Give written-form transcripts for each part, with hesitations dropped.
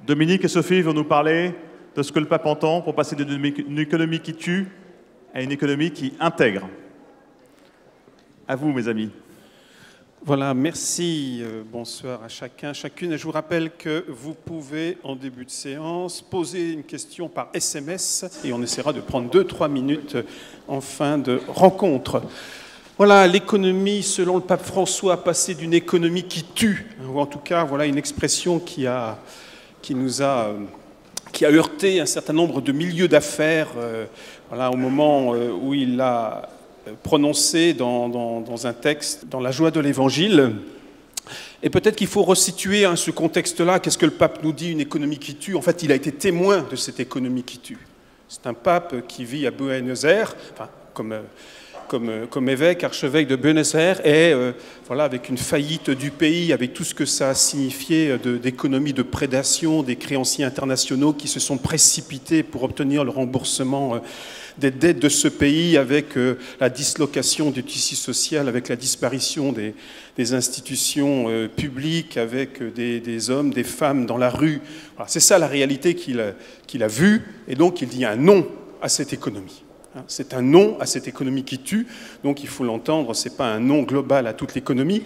Dominique et Sophie vont nous parler de ce que le pape entend pour passer d'une économie qui tue à une économie qui intègre. À vous, mes amis. Voilà, merci. Bonsoir à chacun, chacune. Je vous rappelle que vous pouvez, en début de séance, poser une question par SMS et on essaiera de prendre 2-3 minutes en fin de rencontre. Voilà, l'économie, selon le pape François, a passé d'une économie qui tue, ou en tout cas, voilà une expression qui a heurté un certain nombre de milieux d'affaires voilà, au moment où il l'a prononcé dans un texte, dans la joie de l'Évangile. Et peut-être qu'il faut resituer ce contexte-là. Qu'est-ce que le pape nous dit, une économie qui tue? En fait, il a été témoin de cette économie qui tue. C'est un pape qui vit à Buenos Aires, enfin, comme évêque, archevêque de Buenos Aires, et voilà, avec une faillite du pays, avec tout ce que ça a signifié d'économie de prédation, des créanciers internationaux qui se sont précipités pour obtenir le remboursement des dettes de ce pays, avec la dislocation du tissu social, avec la disparition des institutions publiques, avec des hommes, des femmes dans la rue. Voilà, c'est ça la réalité qu'il a vue, et donc il dit un non à cette économie. C'est un non à cette économie qui tue, donc il faut l'entendre, ce n'est pas un non global à toute l'économie,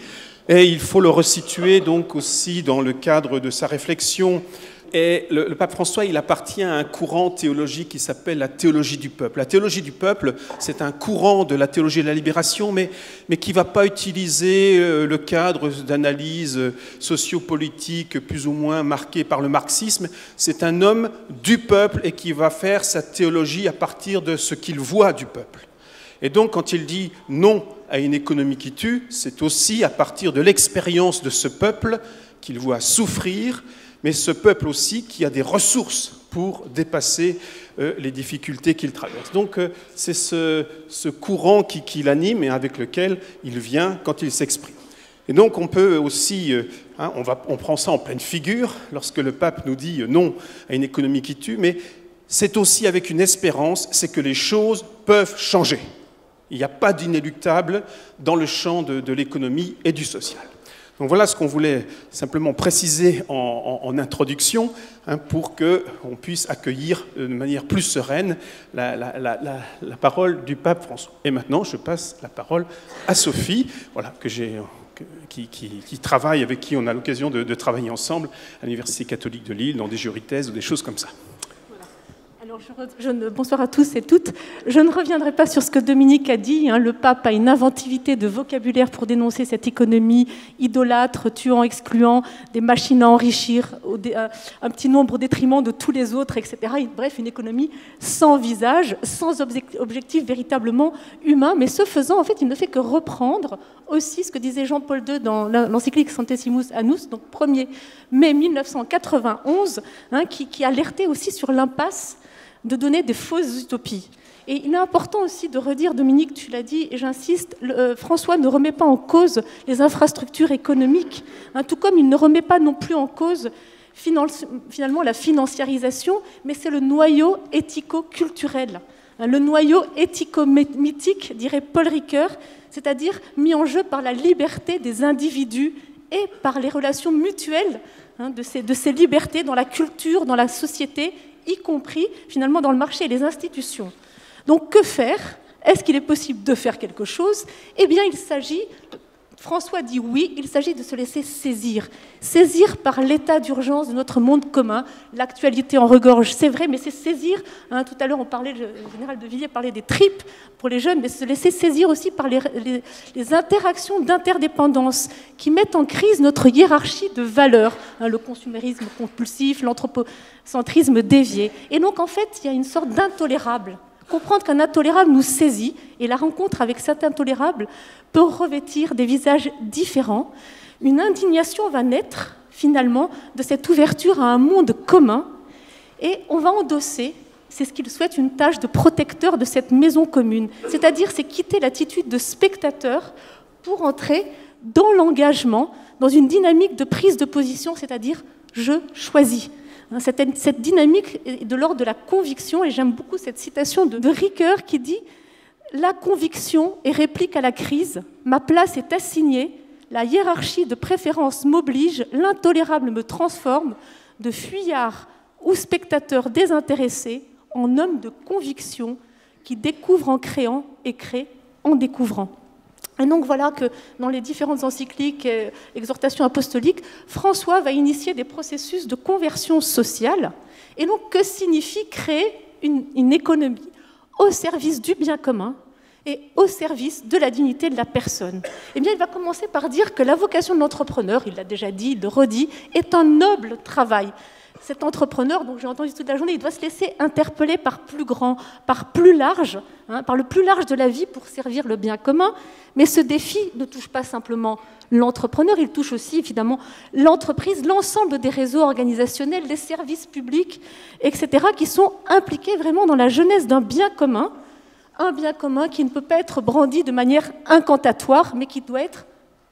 et il faut le resituer donc aussi dans le cadre de sa réflexion. Et le pape François, il appartient à un courant théologique qui s'appelle la théologie du peuple. La théologie du peuple, c'est un courant de la théologie de la libération, mais qui ne va pas utiliser le cadre d'analyse sociopolitique plus ou moins marqué par le marxisme. C'est un homme du peuple et qui va faire sa théologie à partir de ce qu'il voit du peuple. Et donc, quand il dit non à une économie qui tue, c'est aussi à partir de l'expérience de ce peuple qu'il voit souffrir, mais ce peuple aussi qui a des ressources pour dépasser les difficultés qu'il traverse. Donc c'est ce courant qui l'anime et avec lequel il vient quand il s'exprime. Et donc on peut aussi, on prend ça en pleine figure lorsque le pape nous dit non à une économie qui tue, mais c'est aussi avec une espérance, c'est que les choses peuvent changer. Il n'y a pas d'inéluctable dans le champ de l'économie et du social. Donc voilà ce qu'on voulait simplement préciser en introduction pour qu'on puisse accueillir de manière plus sereine la parole du pape François. Et maintenant, je passe la parole à Sophie, voilà, qui travaille, avec qui on a l'occasion de travailler ensemble à l'Université catholique de Lille, dans des jurys de thèse ou des choses comme ça. Bonsoir à tous et toutes. Je ne reviendrai pas sur ce que Dominique a dit. Le pape a une inventivité de vocabulaire pour dénoncer cette économie idolâtre, tuant, excluant, des machines à enrichir, un petit nombre au détriment de tous les autres, etc. Bref, une économie sans visage, sans objectif véritablement humain. Mais ce faisant, en fait, il ne fait que reprendre aussi ce que disait Jean-Paul II dans l'encyclique Centesimus Annus, donc 1er mai 1991, qui alertait aussi sur l'impasse de donner des fausses utopies. Et il est important aussi de redire, Dominique, tu l'as dit, et j'insiste, François ne remet pas en cause les infrastructures économiques, tout comme il ne remet pas non plus en cause finalement la financiarisation, mais c'est le noyau éthico-culturel, le noyau éthico-mythique, dirait Paul Ricoeur, c'est-à-dire mis en jeu par la liberté des individus et par les relations mutuelles de ces libertés dans la culture, dans la société, y compris finalement dans le marché et les institutions. Donc que faire? Est-ce qu'il est possible de faire quelque chose? Eh bien, François dit oui, il s'agit de se laisser saisir. Saisir par l'état d'urgence de notre monde commun. L'actualité en regorge, c'est vrai, mais c'est saisir. Tout à l'heure, le général de Villiers parlait des tripes pour les jeunes, mais se laisser saisir aussi par les interactions d'interdépendance qui mettent en crise notre hiérarchie de valeurs. Le consumérisme compulsif, l'anthropocentrisme dévié. Et donc, en fait, il y a une sorte d'intolérable. Comprendre qu'un intolérable nous saisit, et la rencontre avec cet intolérable peut revêtir des visages différents. Une indignation va naître, finalement, de cette ouverture à un monde commun, et on va endosser, c'est ce qu'il souhaite, une tâche de protecteur de cette maison commune. C'est-à-dire, c'est quitter l'attitude de spectateur pour entrer dans l'engagement, dans une dynamique de prise de position, c'est-à-dire « je choisis ». Cette dynamique est de l'ordre de la conviction, et j'aime beaucoup cette citation de Ricoeur qui dit « La conviction est réplique à la crise, ma place est assignée, la hiérarchie de préférence m'oblige, l'intolérable me transforme, de fuyard ou spectateur désintéressé en homme de conviction qui découvre en créant et crée en découvrant. Et donc voilà que dans les différentes encycliques et exhortations apostoliques, François va initier des processus de conversion sociale. Et donc que signifie créer une économie au service du bien commun et au service de la dignité de la personne? Eh bien, il va commencer par dire que la vocation de l'entrepreneur, il l'a déjà dit, il le redit, est un noble travail. Cet entrepreneur, donc j'ai entendu toute la journée, il doit se laisser interpeller par plus grand, par plus large, par le plus large de la vie pour servir le bien commun. Mais ce défi ne touche pas simplement l'entrepreneur, il touche aussi évidemment l'entreprise, l'ensemble des réseaux organisationnels, des services publics, etc., qui sont impliqués vraiment dans la genèse d'un bien commun, un bien commun qui ne peut pas être brandi de manière incantatoire, mais qui doit être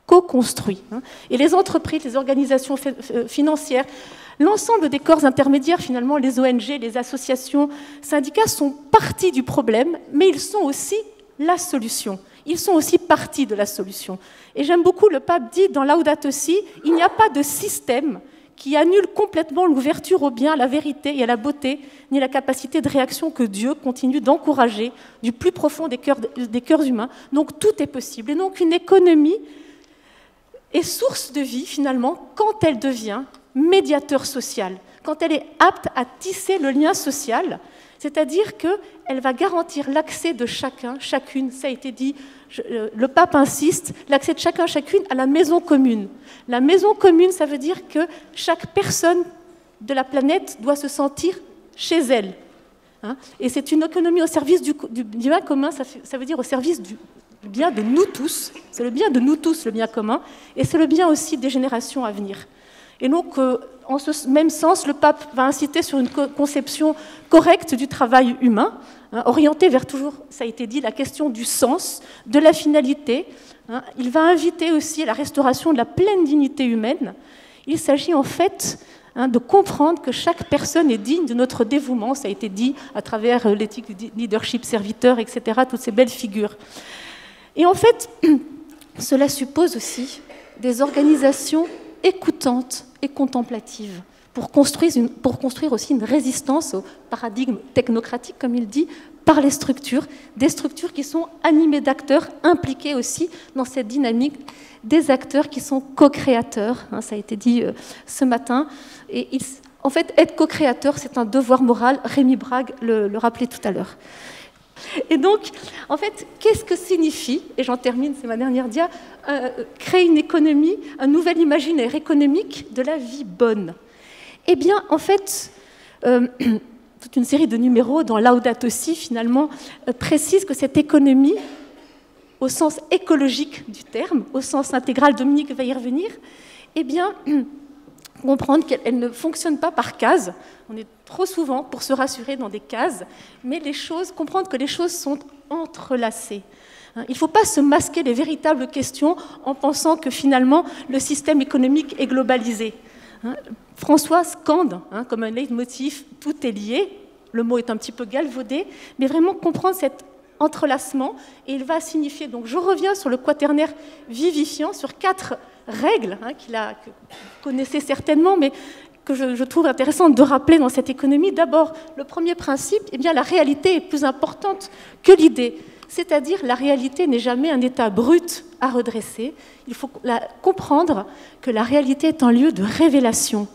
co-construit. Et les entreprises, les organisations financières, l'ensemble des corps intermédiaires, finalement, les ONG, les associations, syndicats, sont partie du problème, mais ils sont aussi la solution. Ils sont aussi partie de la solution. Et j'aime beaucoup, le pape dit dans Laudato Si, il n'y a pas de système qui annule complètement l'ouverture au bien, à la vérité et à la beauté, ni la capacité de réaction que Dieu continue d'encourager du plus profond des cœurs humains. Donc tout est possible. Et donc une économie est source de vie, finalement, quand elle devient médiateur social, quand elle est apte à tisser le lien social, c'est-à-dire qu'elle va garantir l'accès de chacun, chacune, ça a été dit, le pape insiste, l'accès de chacun, chacune à la maison commune. La maison commune, ça veut dire que chaque personne de la planète doit se sentir chez elle. Et c'est une économie au service du bien commun, ça veut dire au service du bien de nous tous. C'est le bien de nous tous, le bien commun, et c'est le bien aussi des générations à venir. Et donc, en ce même sens, le pape va inciter sur une conception correcte du travail humain, orientée vers toujours, ça a été dit, la question du sens, de la finalité. Il va inviter aussi à la restauration de la pleine dignité humaine. Il s'agit en fait de comprendre que chaque personne est digne de notre dévouement, ça a été dit à travers l'éthique du leadership serviteur, etc., toutes ces belles figures. Et en fait, cela suppose aussi des organisations écoutantes et contemplatives pour construire aussi une résistance au paradigme technocratique, comme il dit, par les structures, des structures qui sont animées d'acteurs impliqués aussi dans cette dynamique, des acteurs qui sont co-créateurs, ça a été dit ce matin. Et en fait, être co-créateur, c'est un devoir moral, Rémi Brague le rappelait tout à l'heure. Et donc, en fait, qu'est-ce que signifie, et j'en termine, c'est ma dernière dia, créer une économie, un nouvel imaginaire économique de la vie bonne? Eh bien, en fait, toute une série de numéros dans Laudato Si, finalement, précise que cette économie, au sens écologique du terme, au sens intégral, Dominique va y revenir, eh bien, comprendre qu'elle ne fonctionne pas par cases. On est trop souvent, pour se rassurer, dans des cases, mais comprendre que les choses sont entrelacées. Il ne faut pas se masquer les véritables questions en pensant que finalement le système économique est globalisé. François scande comme un leitmotiv, tout est lié, le mot est un petit peu galvaudé, mais vraiment comprendre cet entrelacement, et il va signifier, donc je reviens sur le quaternaire vivifiant, sur 4 règles que vous connaissez certainement, mais que je trouve intéressante de rappeler dans cette économie. D'abord, le premier principe, eh bien, la réalité est plus importante que l'idée. C'est-à-dire, la réalité n'est jamais un état brut à redresser. Il faut comprendre que la réalité est un lieu de révélation.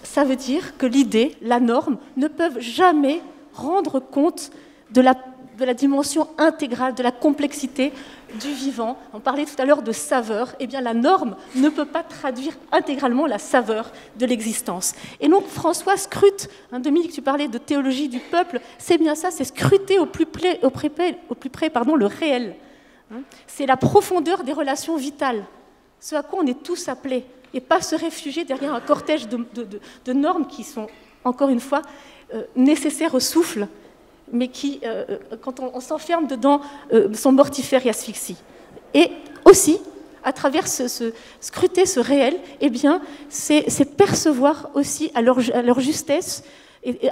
Ça veut dire que l'idée, la norme, ne peuvent jamais rendre compte de la dimension intégrale, de la complexité du vivant. On parlait tout à l'heure de saveur. Eh bien, la norme ne peut pas traduire intégralement la saveur de l'existence. Et donc, François scrute, Dominique, tu parlais de théologie du peuple, c'est bien ça, c'est scruter au plus près le réel. C'est la profondeur des relations vitales, ce à quoi on est tous appelés, et pas se réfugier derrière un cortège de normes qui sont, encore une fois, nécessaires au souffle, mais qui, quand on s'enferme dedans, sont mortifères et asphyxient. Et aussi, à travers scruter ce réel, eh bien, c'est percevoir aussi à leur justesse et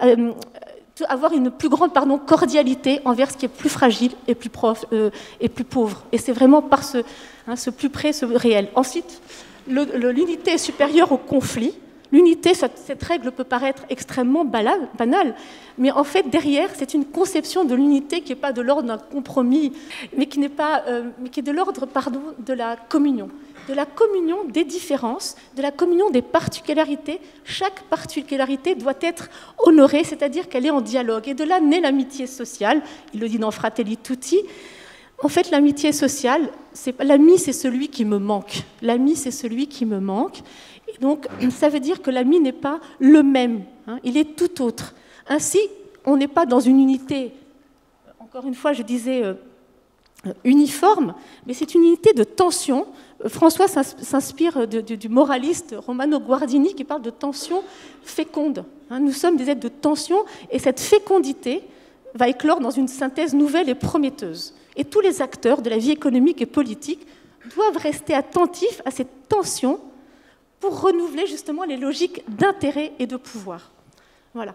avoir une plus grande cordialité envers ce qui est plus fragile et plus pauvre. Et c'est vraiment par ce plus près, ce réel. Ensuite, l'unité est supérieure au conflit. L'unité, cette règle peut paraître extrêmement banale, mais en fait, derrière, c'est une conception de l'unité qui n'est pas de l'ordre d'un compromis, mais qui est de l'ordre, de la communion. De la communion des différences, de la communion des particularités. Chaque particularité doit être honorée, c'est-à-dire qu'elle est en dialogue. Et de là naît l'amitié sociale. Il le dit dans Fratelli Tutti. En fait, l'amitié sociale, l'ami, c'est celui qui me manque. L'ami, c'est celui qui me manque. Et donc, ça veut dire que l'ami n'est pas le même. Il est tout autre. Ainsi, on n'est pas dans une unité, encore une fois, je disais, uniforme, mais c'est une unité de tension. François s'inspire du moraliste Romano Guardini qui parle de tension féconde. Nous sommes des êtres de tension et cette fécondité va éclore dans une synthèse nouvelle et prometteuse. Et tous les acteurs de la vie économique et politique doivent rester attentifs à cette tension pour renouveler justement les logiques d'intérêt et de pouvoir. Voilà.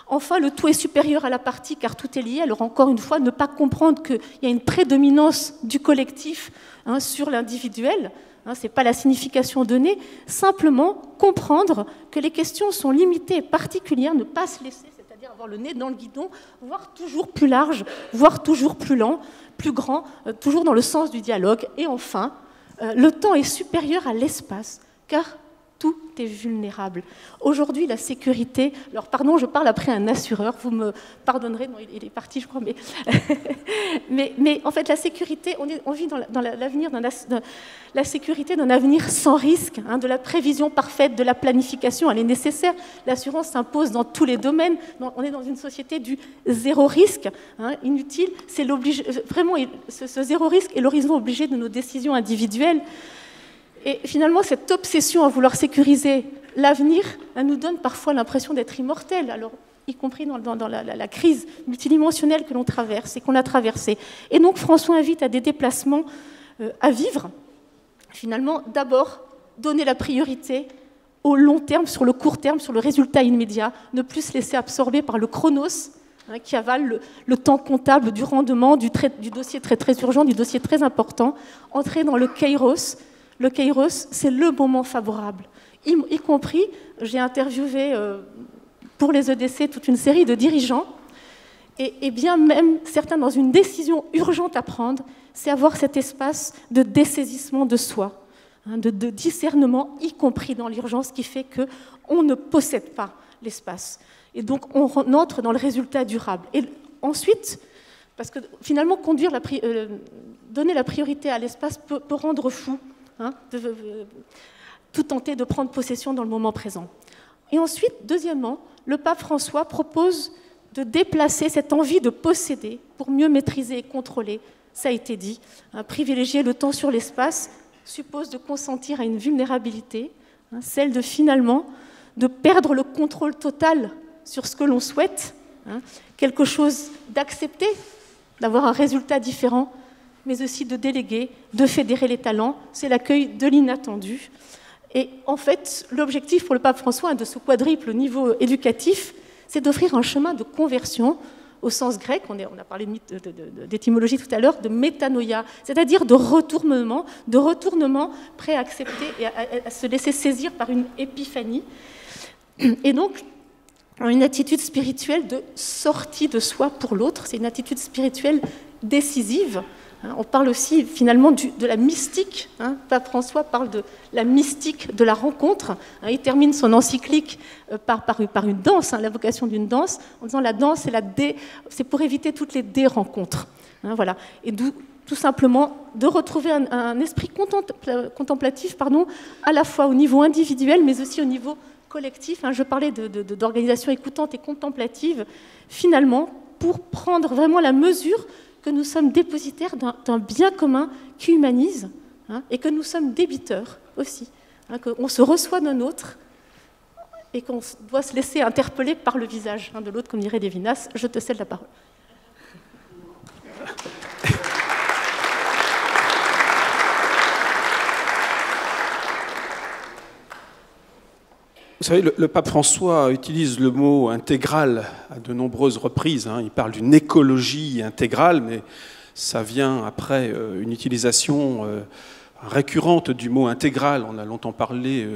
Enfin, le tout est supérieur à la partie car tout est lié. Alors encore une fois, ne pas comprendre qu'il y a une prédominance du collectif sur l'individuel, ce n'est pas la signification donnée, simplement comprendre que les questions sont limitées et particulières, ne pas se laisser, c'est-à-dire avoir le nez dans le guidon, voire toujours plus large, voire toujours plus lent, plus grand, toujours dans le sens du dialogue. Et enfin, le temps est supérieur à l'espace, car tout est vulnérable. Aujourd'hui, la sécurité... Alors, pardon, je parle après un assureur, vous me pardonnerez, non, il est parti, je crois, mais en fait, la sécurité, on vit dans l'avenir la sécurité d'un avenir sans risque, de la prévision parfaite, de la planification, elle est nécessaire. L'assurance s'impose dans tous les domaines. On est dans une société du zéro risque, inutile. C'est vraiment, ce zéro risque est l'horizon obligé de nos décisions individuelles. Et finalement, cette obsession à vouloir sécuriser l'avenir nous donne parfois l'impression d'être immortel, alors, y compris dans la crise multidimensionnelle que l'on traverse et qu'on a traversée. Et donc, François invite à des déplacements à vivre. Finalement, d'abord, donner la priorité au long terme, sur le court terme, sur le résultat immédiat, ne plus se laisser absorber par le chronos, qui avale le temps comptable du rendement, du dossier très, très urgent, du dossier très important, entrer dans le kairos. Le kairos, c'est le moment favorable. Y compris, j'ai interviewé pour les EDC toute une série de dirigeants, et bien même certains dans une décision urgente à prendre, c'est avoir cet espace de dessaisissement de soi, de discernement, y compris dans l'urgence, qui fait qu'on ne possède pas l'espace. Et donc on entre dans le résultat durable. Et ensuite, parce que finalement, donner la priorité à l'espace peut rendre fou, tout tenter de prendre possession dans le moment présent. Et ensuite, deuxièmement, le pape François propose de déplacer cette envie de posséder pour mieux maîtriser et contrôler, ça a été dit. Privilégier le temps sur l'espace suppose de consentir à une vulnérabilité, celle de finalement de perdre le contrôle total sur ce que l'on souhaite, quelque chose d'accepté, d'avoir un résultat différent, mais aussi de déléguer, de fédérer les talents. C'est l'accueil de l'inattendu. Et en fait, l'objectif pour le pape François de ce quadruple niveau éducatif, c'est d'offrir un chemin de conversion au sens grec, on a parlé d'étymologie tout à l'heure, de métanoïa, c'est-à-dire de retournement prêt à accepter et à se laisser saisir par une épiphanie. Et donc, une attitude spirituelle de sortie de soi pour l'autre, c'est une attitude spirituelle décisive. On parle aussi finalement de la mystique. Pape François parle de la mystique de la rencontre. Il termine son encyclique par une danse, l'invocation d'une danse, en disant la danse, c'est pour éviter toutes les dérencontres. Voilà. Et tout simplement de retrouver un esprit contemplatif, à la fois au niveau individuel, mais aussi au niveau collectif. Je parlais d'organisation écoutante et contemplative, finalement, pour prendre vraiment la mesure que nous sommes dépositaires d'un bien commun qui humanise, et que nous sommes débiteurs aussi, qu'on se reçoit d'un autre et qu'on doit se laisser interpeller par le visage de l'autre, comme dirait Lévinas. Je te cède la parole. Vous savez, le pape François utilise le mot « intégral » à de nombreuses reprises. Il parle d'une écologie intégrale, mais ça vient après une utilisation récurrente du mot intégral. On a longtemps parlé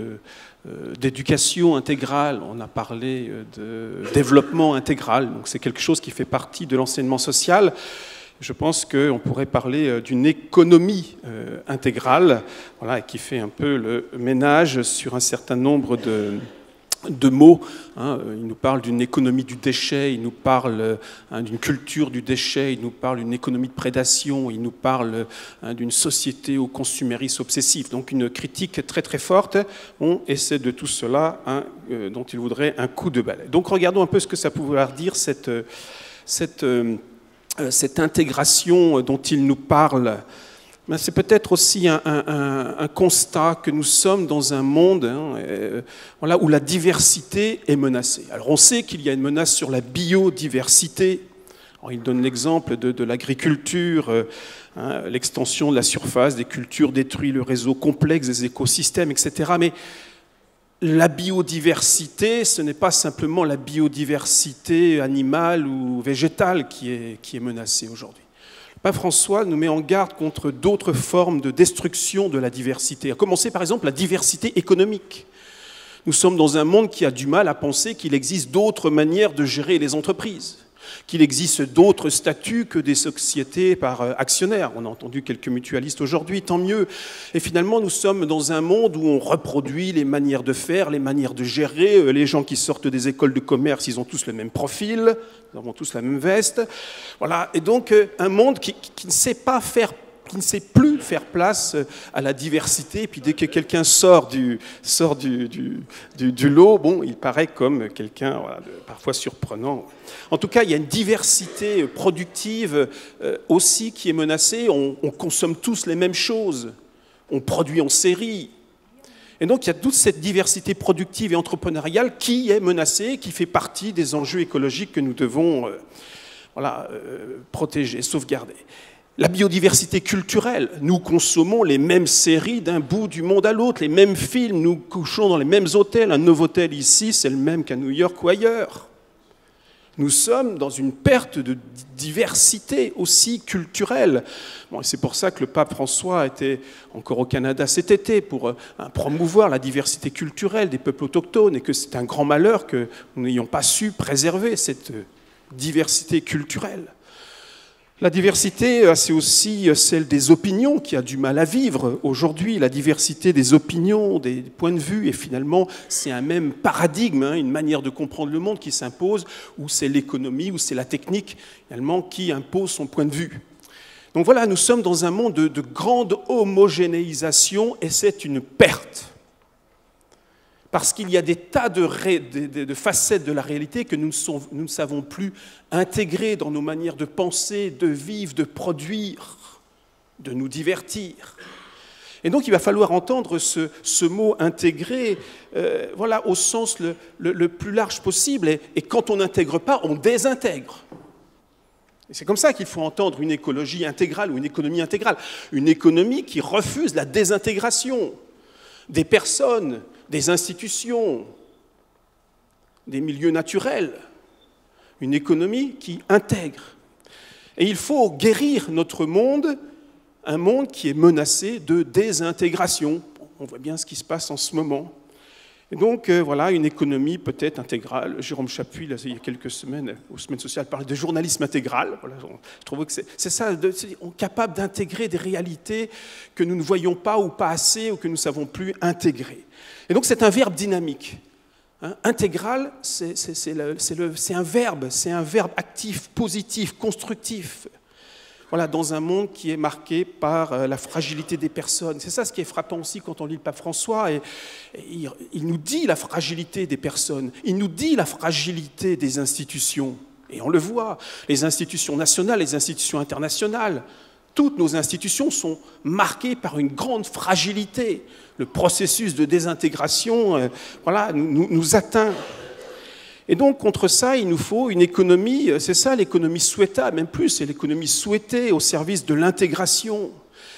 d'éducation intégrale, on a parlé de développement intégral. Donc c'est quelque chose qui fait partie de l'enseignement social. Je pense qu'on pourrait parler d'une économie intégrale, voilà, qui fait un peu le ménage sur un certain nombre de mots. Il nous parle d'une économie du déchet, il nous parle d'une culture du déchet, il nous parle d'une économie de prédation, il nous parle d'une société au consumérisme obsessif. Donc une critique très très forte. On essaie de tout cela dont il voudrait un coup de balai. Donc regardons un peu ce que ça pouvait dire cette intégration dont il nous parle. C'est peut-être aussi un constat que nous sommes dans un monde voilà, où la diversité est menacée. Alors on sait qu'il y a une menace sur la biodiversité. Alors, il donne l'exemple de l'agriculture, l'extension de la surface des cultures détruit le réseau complexe des écosystèmes, etc. Mais la biodiversité, ce n'est pas simplement la biodiversité animale ou végétale qui est menacée aujourd'hui. Pape François nous met en garde contre d'autres formes de destruction de la diversité, à commencer par exemple la diversité économique. Nous sommes dans un monde qui a du mal à penser qu'il existe d'autres manières de gérer les entreprises, qu'il existe d'autres statuts que des sociétés par actionnaires. On a entendu quelques mutualistes aujourd'hui, tant mieux. Et finalement, nous sommes dans un monde où on reproduit les manières de faire, les manières de gérer. Les gens qui sortent des écoles de commerce, ils ont tous le même profil, ils ont tous la même veste. Voilà. Et donc, un monde qui ne sait pas faire, qui ne sait plus faire place à la diversité. Et puis dès que quelqu'un sort du lot, bon, il paraît comme quelqu'un voilà, parfois surprenant. En tout cas, il y a une diversité productive aussi qui est menacée. On consomme tous les mêmes choses. On produit en série. Et donc, il y a toute cette diversité productive et entrepreneuriale qui est menacée, qui fait partie des enjeux écologiques que nous devons protéger, sauvegarder. La biodiversité culturelle, nous consommons les mêmes séries d'un bout du monde à l'autre, les mêmes films, nous couchons dans les mêmes hôtels. Un Novotel ici, c'est le même qu'à New York ou ailleurs. Nous sommes dans une perte de diversité aussi culturelle. Bon, c'est pour ça que le pape François était encore au Canada cet été pour promouvoir la diversité culturelle des peuples autochtones et que c'est un grand malheur que nous n'ayons pas su préserver cette diversité culturelle. La diversité, c'est aussi celle des opinions qui a du mal à vivre aujourd'hui. La diversité des opinions, des points de vue, et finalement, c'est un même paradigme, une manière de comprendre le monde qui s'impose, où c'est l'économie, où c'est la technique, finalement, qui impose son point de vue. Donc voilà, nous sommes dans un monde de grande homogénéisation, et c'est une perte. Parce qu'il y a des tas de facettes de la réalité que nous ne savons plus intégrer dans nos manières de penser, de vivre, de produire, de nous divertir. Et donc il va falloir entendre ce mot « intégrer » voilà, au sens le plus large possible. Et quand on n'intègre pas, on désintègre. Et c'est comme ça qu'il faut entendre une écologie intégrale ou une économie intégrale. Une économie qui refuse la désintégration des personnes, des institutions, des milieux naturels, une économie qui intègre. Et il faut guérir notre monde, un monde qui est menacé de désintégration. On voit bien ce qui se passe en ce moment. Et donc, voilà, une économie peut-être intégrale. Jérôme Chapuis, là, il y a quelques semaines, aux Semaines sociales, parlait de journalisme intégral. Voilà, je trouve que c'est ça, on est capable d'intégrer des réalités que nous ne voyons pas ou pas assez, ou que nous ne savons plus intégrer. Et donc, c'est un verbe dynamique. Intégral, c'est un verbe actif, positif, constructif. Voilà, dans un monde qui est marqué par la fragilité des personnes. C'est ça ce qui est frappant aussi quand on lit le pape François. Et il nous dit la fragilité des personnes, il nous dit la fragilité des institutions. Et on le voit, les institutions nationales, les institutions internationales, toutes nos institutions sont marquées par une grande fragilité. Le processus de désintégration voilà, nous atteint. Et donc, contre ça, il nous faut une économie, c'est ça l'économie souhaitable, même plus, c'est l'économie souhaitée au service de l'intégration.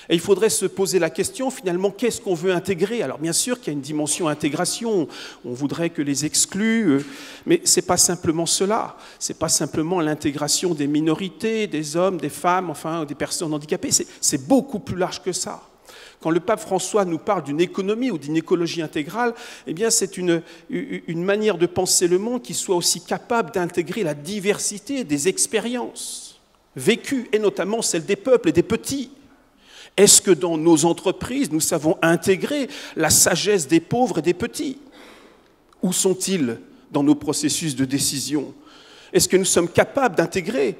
Et il faudrait se poser la question, finalement, qu'est-ce qu'on veut intégrer? Alors, bien sûr qu'il y a une dimension intégration, on voudrait que les exclus, mais ce n'est pas simplement cela. Ce n'est pas simplement l'intégration des minorités, des hommes, des femmes, enfin, des personnes handicapées, c'est beaucoup plus large que ça. Quand le pape François nous parle d'une économie ou d'une écologie intégrale, eh bien c'est une manière de penser le monde qui soit aussi capable d'intégrer la diversité des expériences vécues, et notamment celles des peuples et des petits. Est-ce que dans nos entreprises, nous savons intégrer la sagesse des pauvres et des petits? Où sont-ils dans nos processus de décision? Est-ce que nous sommes capables d'intégrer?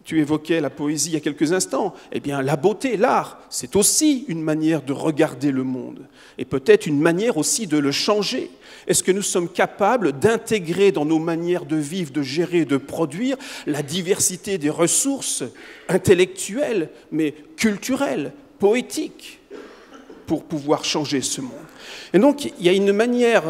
Tu évoquais la poésie il y a quelques instants. Eh bien, la beauté, l'art, c'est aussi une manière de regarder le monde et peut-être une manière aussi de le changer. Est-ce que nous sommes capables d'intégrer dans nos manières de vivre, de gérer, de produire la diversité des ressources intellectuelles, mais culturelles, poétiques, pour pouvoir changer ce monde? Et donc, il y a une manière,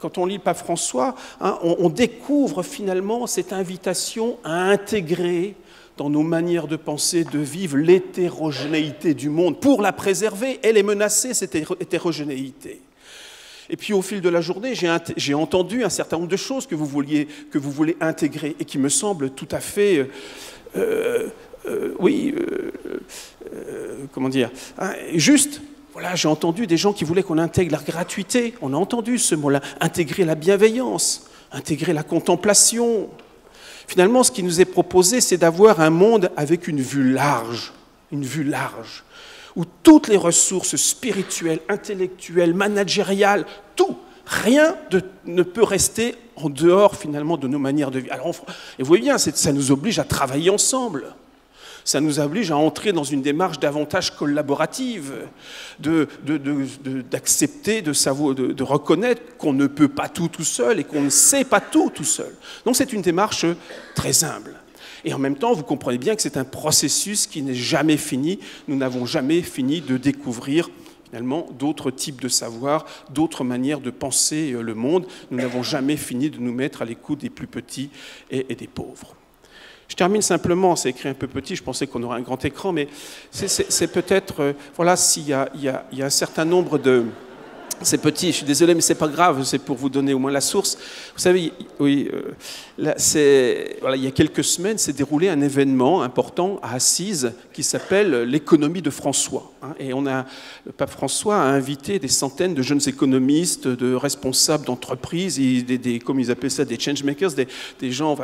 quand on lit le pape François, on découvre finalement cette invitation à intégrer dans nos manières de penser, de vivre, l'hétérogénéité du monde. Pour la préserver, elle est menacée, cette hétérogénéité. Et puis au fil de la journée, j'ai entendu un certain nombre de choses que vous voulez intégrer et qui me semblent tout à fait, comment dire, juste. Voilà, j'ai entendu des gens qui voulaient qu'on intègre la gratuité. On a entendu ce mot-là, intégrer la bienveillance, intégrer la contemplation. Finalement, ce qui nous est proposé, c'est d'avoir un monde avec une vue large, où toutes les ressources spirituelles, intellectuelles, managériales, tout, rien ne peut rester en dehors finalement de nos manières de vivre. Alors, et vous voyez bien, ça nous oblige à travailler ensemble. Ça nous oblige à entrer dans une démarche davantage collaborative, d'accepter, de reconnaître qu'on ne peut pas tout seul et qu'on ne sait pas tout seul. Donc c'est une démarche très humble. Et en même temps, vous comprenez bien que c'est un processus qui n'est jamais fini. Nous n'avons jamais fini de découvrir finalement d'autres types de savoirs, d'autres manières de penser le monde. Nous n'avons jamais fini de nous mettre à l'écoute des plus petits et des pauvres. Je termine simplement, c'est écrit un peu petit, je pensais qu'on aurait un grand écran, mais c'est peut-être, voilà, s'il y a un certain nombre de... C'est petit, je suis désolé, mais c'est pas grave, c'est pour vous donner au moins la source. Vous savez, oui, voilà, il y a quelques semaines, s'est déroulé un événement important à Assise qui s'appelle l'économie de François. Et le pape François a invité des centaines de jeunes économistes, de responsables d'entreprises, comme ils appellent ça, des changemakers, des gens,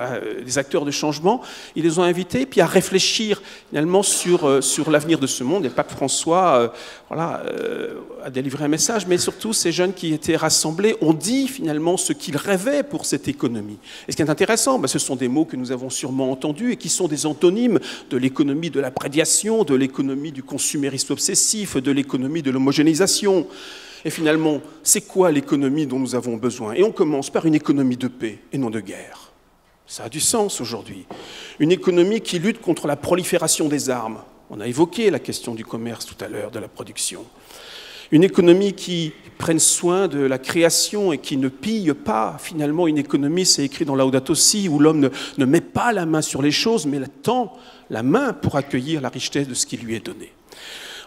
des acteurs de changement. Ils les ont invités puis à réfléchir finalement sur l'avenir de ce monde. Et le pape François a délivré un message, mais surtout ces jeunes qui étaient rassemblés ont dit finalement ce qu'ils rêvaient pour cette économie. Et ce qui est intéressant, ce sont des mots que nous avons sûrement entendus et qui sont des antonymes de l'économie de la prédation, de l'économie du consumérisme obsessif, de l'économie de l'homogénéisation. Et finalement, c'est quoi l'économie dont nous avons besoin? Et on commence par une économie de paix et non de guerre. Ça a du sens aujourd'hui. Une économie qui lutte contre la prolifération des armes. On a évoqué la question du commerce tout à l'heure, de la production. Une économie qui prenne soin de la création et qui ne pille pas. Finalement, une économie, c'est écrit dans Laudato Si, où l'homme ne met pas la main sur les choses, mais tend la main pour accueillir la richesse de ce qui lui est donné.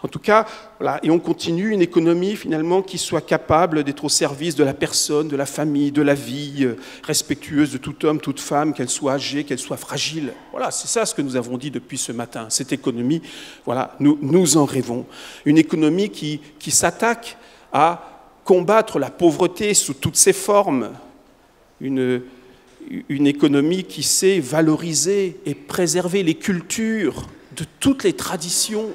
En tout cas, voilà, et on continue une économie finalement qui soit capable d'être au service de la personne, de la famille, de la vie, respectueuse de tout homme, toute femme, qu'elle soit âgée, qu'elle soit fragile. Voilà, c'est ça ce que nous avons dit depuis ce matin. Cette économie, voilà, nous en rêvons. Une économie qui s'attaque à combattre la pauvreté sous toutes ses formes. Une économie qui sait valoriser et préserver les cultures de toutes les traditions.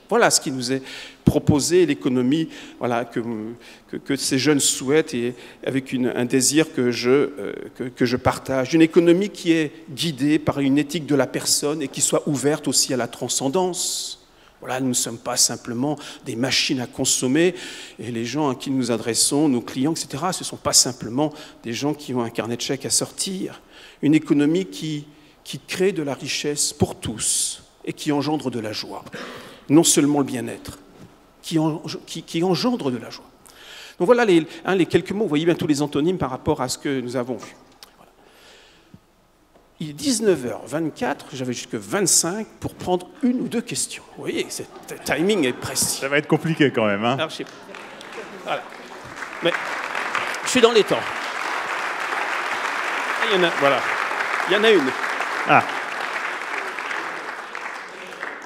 Voilà ce qui nous est proposé, l'économie voilà, que ces jeunes souhaitent et avec un désir que je partage. Une économie qui est guidée par une éthique de la personne et qui soit ouverte aussi à la transcendance. Voilà, nous ne sommes pas simplement des machines à consommer et les gens à qui nous nous adressons, nos clients, etc., ce ne sont pas simplement des gens qui ont un carnet de chèques à sortir. Une économie qui crée de la richesse pour tous et qui engendre de la joie. Non seulement le bien-être, qui engendre de la joie. Donc voilà les quelques mots, vous voyez bien tous les antonymes par rapport à ce que nous avons vu. Voilà. Il est 19h24, j'avais jusque 25 pour prendre une ou deux questions. Vous voyez, le timing est précis. Ça va être compliqué quand même. Hein. Alors, voilà. Mais je suis dans les temps. Il y en a une. Ah.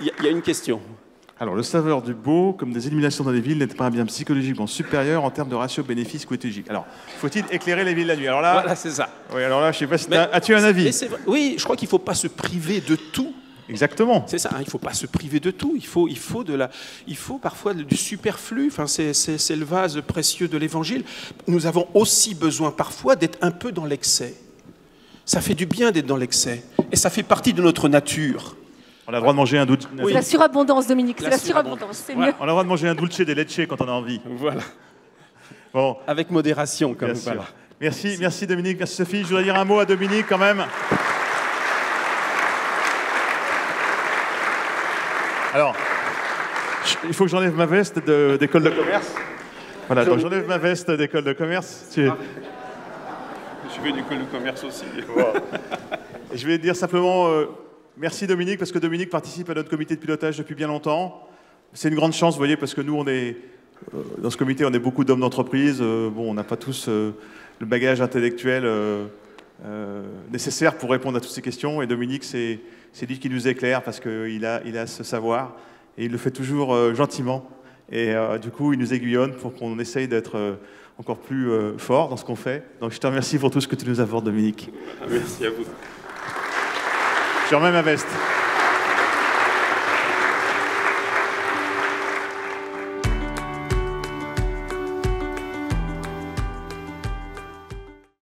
Il y a une question. Alors, le saveur du beau, comme des éliminations dans les villes, n'est pas un bien psychologiquement supérieur en termes de ratio bénéfice coût écologique. Alors, faut-il éclairer les villes la nuit? Alors là, Voilà, c'est ça. oui, alors là, je sais pas si as-tu un avis? Oui, je crois qu'il ne faut pas se priver de tout. Exactement. C'est ça, hein, il ne faut pas se priver de tout. Il faut parfois du superflu. Enfin, c'est le vase précieux de l'Évangile. Nous avons aussi besoin parfois d'être un peu dans l'excès. Ça fait du bien d'être dans l'excès. Et ça fait partie de notre nature. On a le droit de manger un dulce. C'est la surabondance, Dominique. C'est la surabondance, c'est mieux. On a le droit de manger un dulce de leche quand on a envie. Voilà. Bon. Avec modération, comme Bien voilà. sûr. Merci Dominique, merci Sophie. Je voudrais dire un mot à Dominique quand même. Alors, il faut que j'enlève ma veste d'école de commerce. Voilà, donc j'enlève ma veste d'école de commerce. Je fais une école de commerce aussi. Et je vais dire simplement merci Dominique, parce que Dominique participe à notre comité de pilotage depuis bien longtemps. C'est une grande chance, vous voyez, parce que nous, on est dans ce comité, on est beaucoup d'hommes d'entreprise. Bon, on n'a pas tous le bagage intellectuel nécessaire pour répondre à toutes ces questions. Et Dominique, c'est lui qui nous éclaire, parce qu'il a ce savoir. Et il le fait toujours gentiment. Et du coup, il nous aiguillonne pour qu'on essaye d'être encore plus fort dans ce qu'on fait. Donc je te remercie pour tout ce que tu nous apportes, Dominique. Merci à vous. Je remets ma veste.